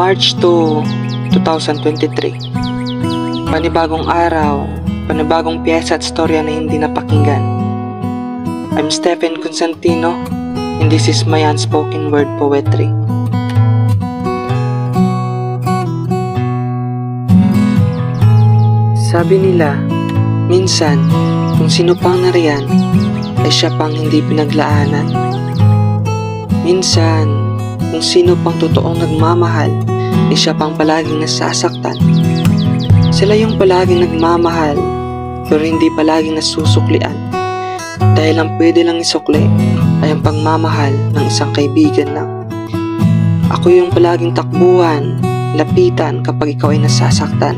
March 2, 2023. Panibagong araw, panibagong piyesa at storya na hindi napakinggan. I'm Stephen Constantino, and this is my unspoken word poetry. Sabi nila, minsan, kung sino pang nariyan, ay siya pang hindi pinaglaanan. Minsan, kung sino pang totoong nagmamahal, ay siya pang palaging nasasaktan. Sila yung palaging nagmamahal, pero hindi palaging nasusuklian. Dahil ang pwede lang isukli ay ang pagmamahal ng isang kaibigan lang. Ako yung palaging takbuhan, lapitan kapag ikaw ay nasasaktan.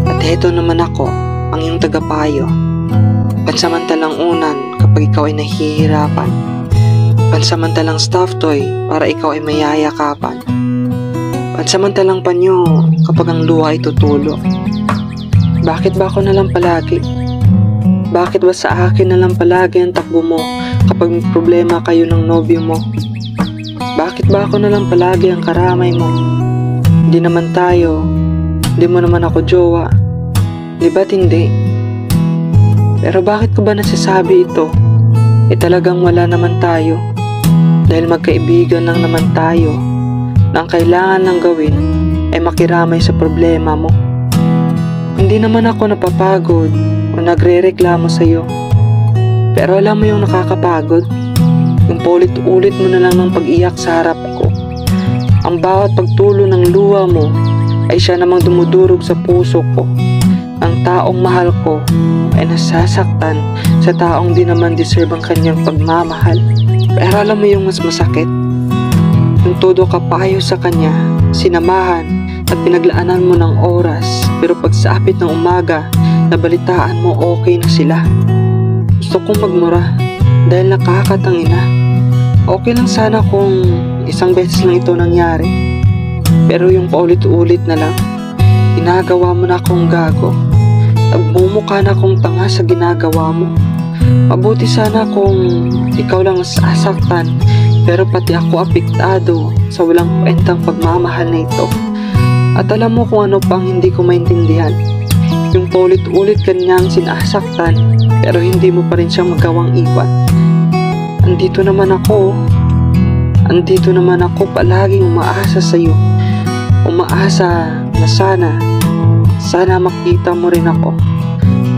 At heto naman ako, ang iyong tagapayo. Pansamantalang unan kapag ikaw ay nahihirapan. Pansamantalang stuffed toy para ikaw ay mayayakapan. Pansamantalang panyo kapag ang luha ay tutulo. Bakit ba ako nalang palagi? Bakit ba sa akin nalang palagi ang takbo mo kapag may problema kayo ng nobyo mo? Bakit ba ako nalang palagi ang karamay mo? Hindi naman tayo, hindi mo naman ako jowa. Di ba't hindi? Pero bakit ko ba nasasabi ito? Talagang wala naman tayo. Dahil magkaibigan lang naman tayo, na ang kailangan lang gawin ay makiramay sa problema mo. Hindi naman ako napapagod o nagre-reklamo sa'yo. Pero alam mo yung nakakapagod? Yung paulit-ulit mo na lang ng pag-iyak sa harap ko. Ang bawat pagtulo ng luha mo ay siya namang dumudurog sa puso ko. Ang taong mahal ko ay nasasaktan sa taong di naman deserve ang kanyang pagmamahal. Pero alam mo yung mas masakit? Yung todo ka payo sa kanya, sinamahan at pinaglaanan mo ng oras, pero pagsapit ng umaga, nabalitaan mo okay na sila. Gusto kong magmura dahil nakakatangina. Okay lang sana kung isang beses lang ito nangyari. Pero yung paulit-ulit na lang, ginagawa mo na akong gago. Nagmumukha na akong tanga sa ginagawa mo. Mabuti sana kung ikaw lang sasaktan, pero pati ako apektado sa walang kwentang pagmamahal na ito. At alam mo kung ano pang hindi ko maintindihan. Yung paulit-ulit kanyang sinasaktan, pero hindi mo pa rin siya magawang iwan. Andito naman ako palaging umaasa sa'yo. Umaasa na sana makita mo rin ako.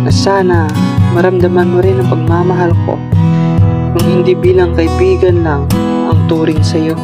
Na sana maramdaman mo rin ang pagmamahal ko. Kung hindi bilang kaibigan lang ang turing sa'yo.